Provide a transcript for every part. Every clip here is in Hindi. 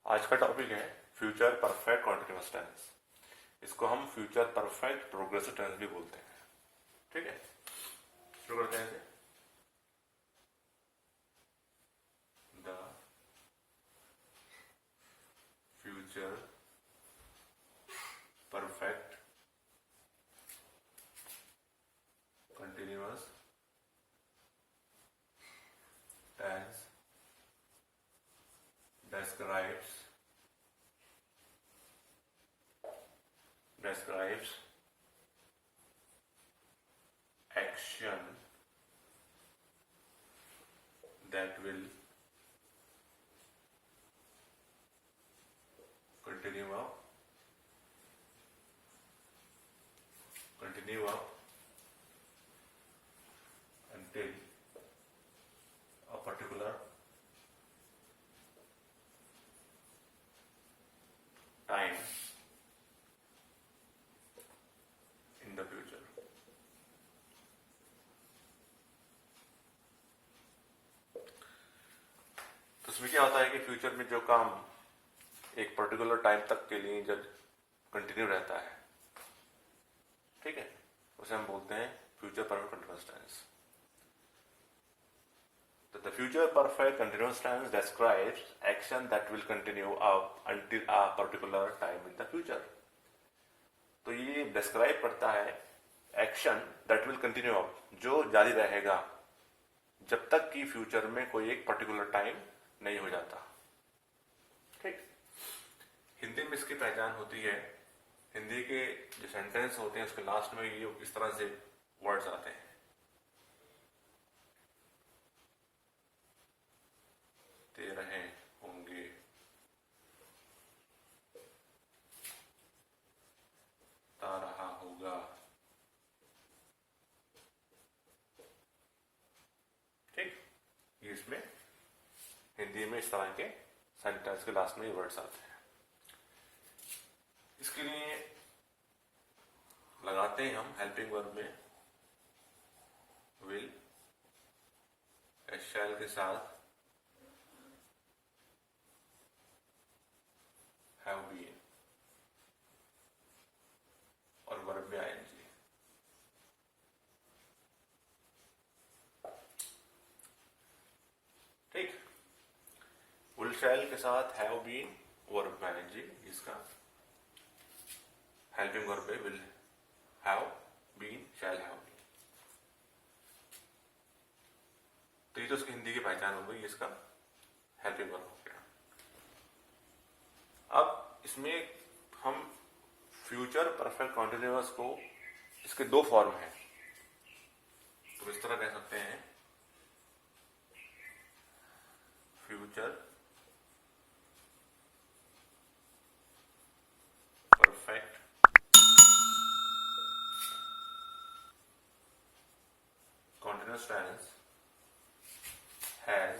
आज का टॉपिक है फ्यूचर परफेक्ट कॉन्टिन्यूअस टेंस। इसको हम फ्यूचर परफेक्ट प्रोग्रेसिव टेंस भी बोलते हैं। ठीक है, शुरू करते हैं इसे। The future perfect continuous tense describes action that will continue up until a particular time in the future। तो इसमें क्या होता है कि फ्यूचर में जो काम एक पर्टिकुलर टाइम तक के लिए जब कंटिन्यू रहता है, ठीक है, उसे हम बोलते हैं फ्यूचर परफेक्ट कंटिन्यूअस टेंस। तो the future perfect continuous tense describes action that will continue up until a particular time in the future। तो ये डिस्क्राइब करता है action that will continue up, जो जारी रहेगा जब तक कि फ्यूचर में कोई एक पर्टिकुलर टाइम नहीं हो जाता। ठीक, हिंदी में इसकी पहचान होती है, हिंदी के जो सेंटेंस होते हैं उसके लास्ट में ये इस तरह से वर्ड्स आते हैं। दे रहे होंगे, ता रहा होगा। ठीक, ये इसमें हिंदी में इस तरह के सेंटेंस के लास्ट में वर्ड्स आते हैं। इसके लिए लगाते हैं हम हेल्पिंग वर्ब में विल शैल के साथ हैव बीन और वर्ब में आईएनजी। ठीक, विल शैल के साथ हैव बीन वर्ब में आईएनजी, इसका हेल्पिंग वर्ब पे will have been shall have been. तो ये तो उसकी हिंदी की पहचान हो गई, इसका हेल्पिंग वर्ब हो गया। अब इसमें हम फ्यूचर परफेक्ट कॉन्टिन्यूअस को, इसके दो फॉर्म हैं, तो इस तरह कह सकते हैं future perfect continuous tense has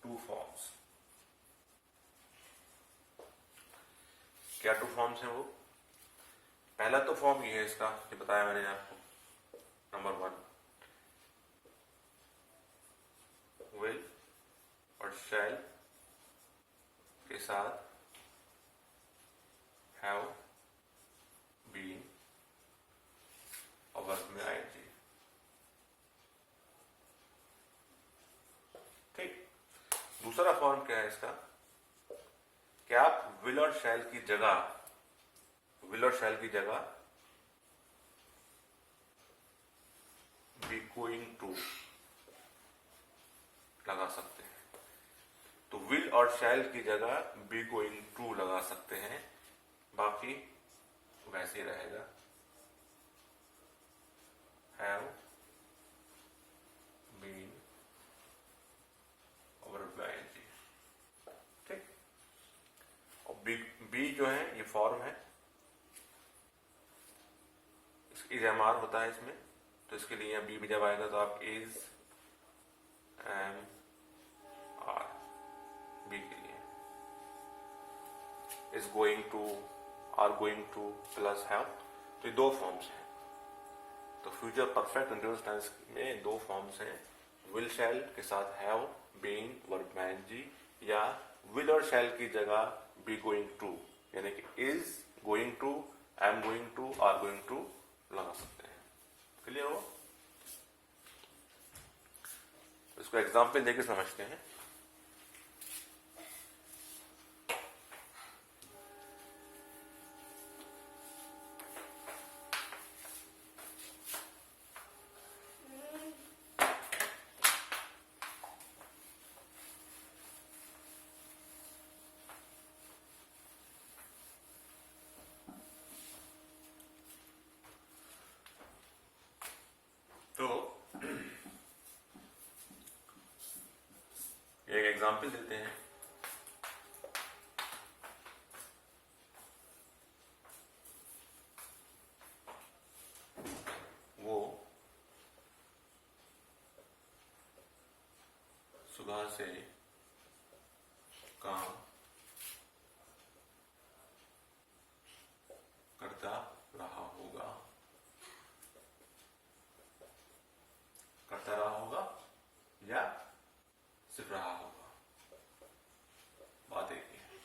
two forms। क्या टू फॉर्म्स हैं वो? पहला तो फॉर्म ये है इसका, ये बताया मैंने आपको, नंबर 1 विल और शैल के साथ हैव बीन और वर्ब में आईएनजी। ठीक, दूसरा फॉर्म क्या है इसका कि आप विल और शैल की जगह बी गोइंग टू लगा सकते हैं। तो विल और शैल की जगह बी गोइंग टू लगा सकते हैं, बाकी वैसे ही रहेगा हैव बीन और आईएनजी। ठीक, और बी जो है ये फॉर्म है, इज़ होता है इसमें, तो इसके लिए बी भी जब आएगा तो आप इज एम आर, बी के लिए is going to, are going to plus have, तो ये दो फॉर्म्स हैं। तो फ्यूचर परफेक्ट कंटिन्यूअस टेंस में दो फॉर्म्स हैं, विल शैल के साथ हैव बीन वर्ब में आईएनजी, या विल और शैल की जगह बी गोइंग टू, यानी कि is going to, I am going to, are going to लगा सकते हैं। क्लियर हो? इसको एग्जाम्पल देके समझते हैं। तो एक एग्जाम्पल देते हैं। वो सुबह से काम करता रहा होगा, या सिर्फ रहा होगा। बात एक ही है,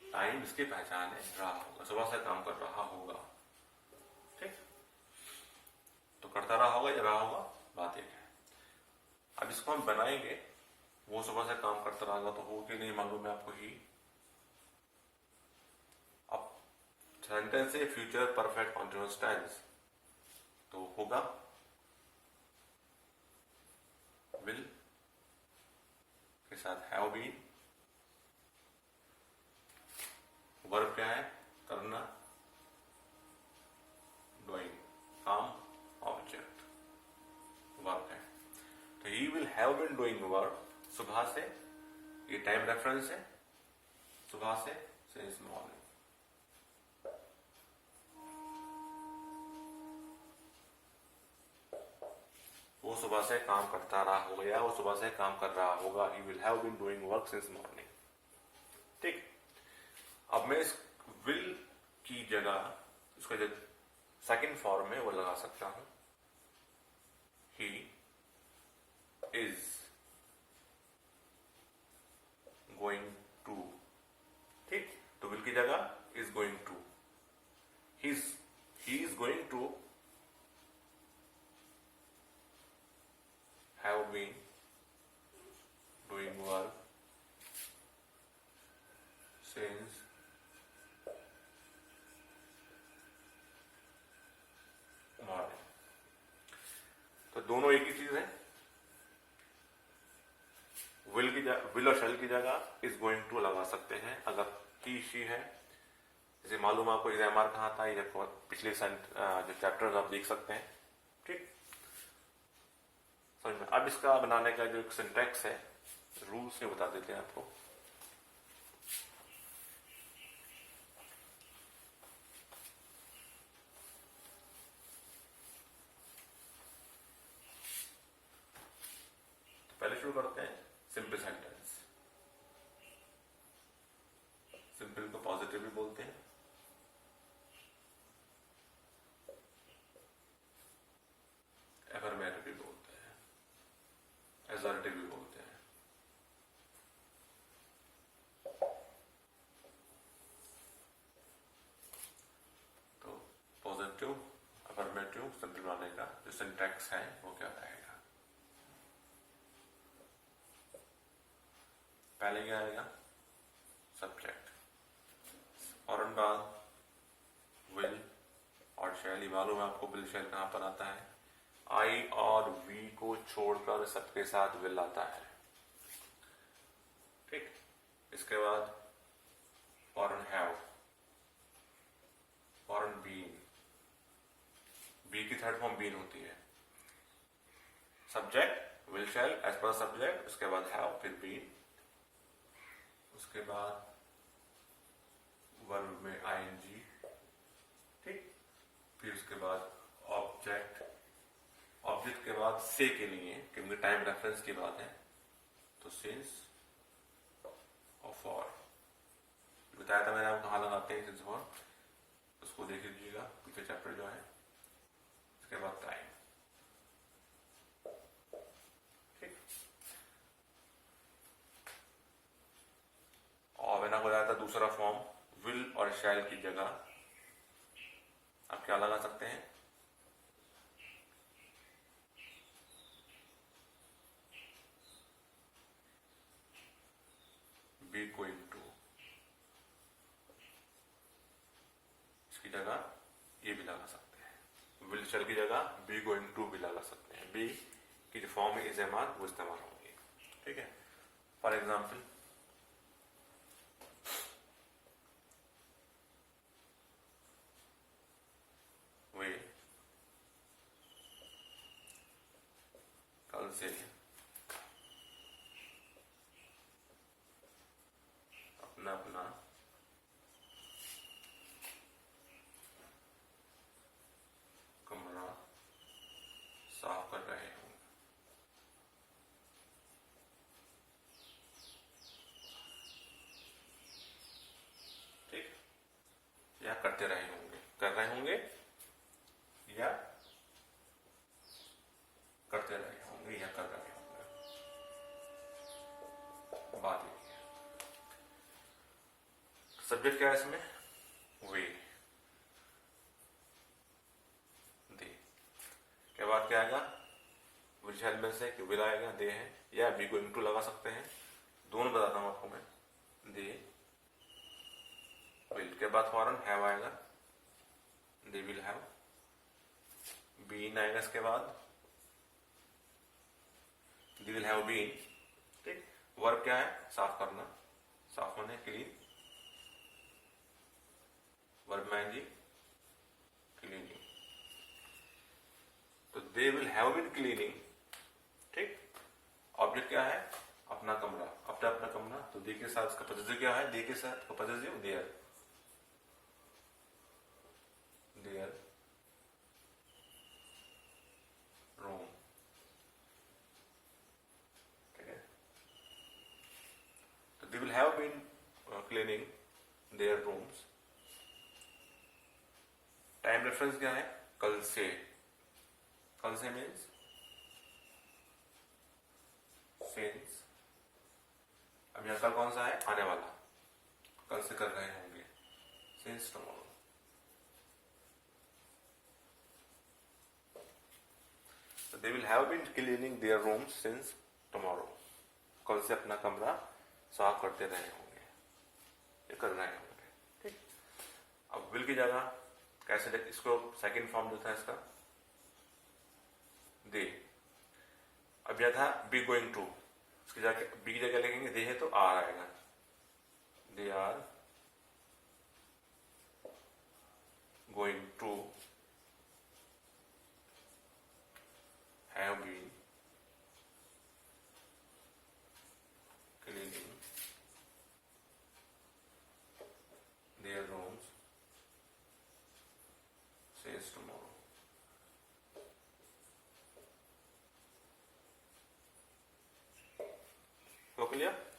टाइम इसकी पहचान है, रहा होगा, सुबह से काम कर रहा होगा। ठीक, तो करता रहा होगा या रहा होगा, बात एक है। अब इसको हम बनाएंगे, वो सुबह से काम करता रहेगा तो हो कि नहीं मालूम है आपको ही। अब सेंटेंस है फ्यूचर परफेक्ट कॉन्टिन्यूअस टेंस, तो होगा विल के साथ हैव बीन, वर्ब क्या है, करना, डूइंग, काम, ऑब्जेक्ट, वर्ब है। तो he will have been doing verb, सुबह से, ये टाइम रेफरेंस है, सुबह से सिंस मॉर्निंग। वो सुबह से काम करता रहा होगा या वो सुबह से काम कर रहा होगा। He will have been doing work since morning. ठीक, अब मैं इस विल की जगह उसका जो सेकंड फॉर्म है वो लगा सकता हूं, ही इज गोइंग टू। ठीक, तो विल की जगह is going to, he is going to have been doing work since morning। तो दोनों एक ही चीज है। विल और शेल की जगह इज गोइंग टू लगा सकते हैं अगर ही शी है। जैसे मालूम आपको एग्जामर कहाँ था, ये पिछले जो चैप्टर्स आप देख सकते हैं। ठीक, समझ में। अब इसका बनाने का जो एक सिंटैक्स है, रूल्स से बता देते हैं आपको। तो पहले शुरू करते हैं सिंपल सेंटेंस। सिंपल को पॉजिटिव भी बोलते हैं, एफर्मेटिव भी बोलते हैं, असर्टिव भी बोलते हैं। तो पॉजिटिव, अफर्मेटिव, सिंपल बनाने का जो सिंटैक्स है वो क्या रहेगा। पहले क्या आएगा, सब्जेक्ट, और बाद विल और शैल। मालूम है आपको विल शैल कहां पर आता है, आई और वी को छोड़कर सबके साथ विल आता है। ठीक, इसके बाद फॉरन हैव, फॉरन बीन, बी की थर्ड फॉर्म बीन होती है। Subject will shall as per subject, उसके बाद हैव, फिर बीन, उसके बाद वर्ब में आईएनजी। ठीक, फिर उसके बाद ऑब्जेक्ट, ऑब्जेक्ट के बाद से के लिए, क्योंकि टाइम रेफरेंस की बात है तो सिंस और फॉर। बताया था मैंने आपको कहाँ लगाते हैं सिंस फॉर, उसको देख लीजिएगा पीछे चैप्टर जो है। उसके बाद टाइम। ठीक, अचानक हो जाता है दूसरा फॉर्म, विल और शैल की जगह आप क्या लगा सकते हैं? बी गोइंग टू, इसकी जगह ये भी लगा सकते हैं। विल शैल की जगह बी गोइंग टू भी लगा सकते हैं। बी की जो फॉर्म है इज एम आर वो इस्तेमाल होंगे। ठीक है, फॉर एग्जाम्पल वे कल से अपना अपना कमरा साफ कर रहे होंगे। ठीक, या करते रहे होंगे, कर रहे होंगे या करते रहे होंगे या कर रहे होंगे। बात ये है, सब्जेक्ट क्या है इसमें? वे, दे के बाद क्या आएगा? विल शैल में से कि विल आएगा, दे है, या बी गोइंग टू लगा सकते हैं, दोनों बताता हूं आपको मैं। दे विल के बाद फॉरन हैव आएगा, दे विल हैव। बीन आएगा इसके बाद, दे विल हैव बीन। ठीक, वर्ब क्या है? साफ करना, साफ होने, क्लीन। वर्ब में जी क्लीनिंग, तो they will have been cleaning. ठीक, ऑब्जेक्ट क्या है? अपना कमरा, अपना अपना कमरा, तो दे के साथ इसका पजेसिव क्या है? दे के साथ का पजेसिव देयर, देयर रूम। ठीक है, तो they will have been cleaning their rooms. Time reference क्या है? कल से, कल से मीन्स सिंस। अब यहां कल कौन सा है? आने वाला, कल से कर रहे होंगे, since tomorrow. They will have been cleaning their rooms since tomorrow, कल से अपना कमरा साफ करते रहे होंगे, ये कर रहे होंगे। ठीक, अब विल की जगह कैसे देख, इसको सेकंड फॉर्म जो था इसका दे। अब यह था बी गोइंग टू, इसकी जगह बी की जगह लिखेंगे दे है तो आर आएगा, they are going to have been cleaning their rooms since tomorrow. हो क्लियर?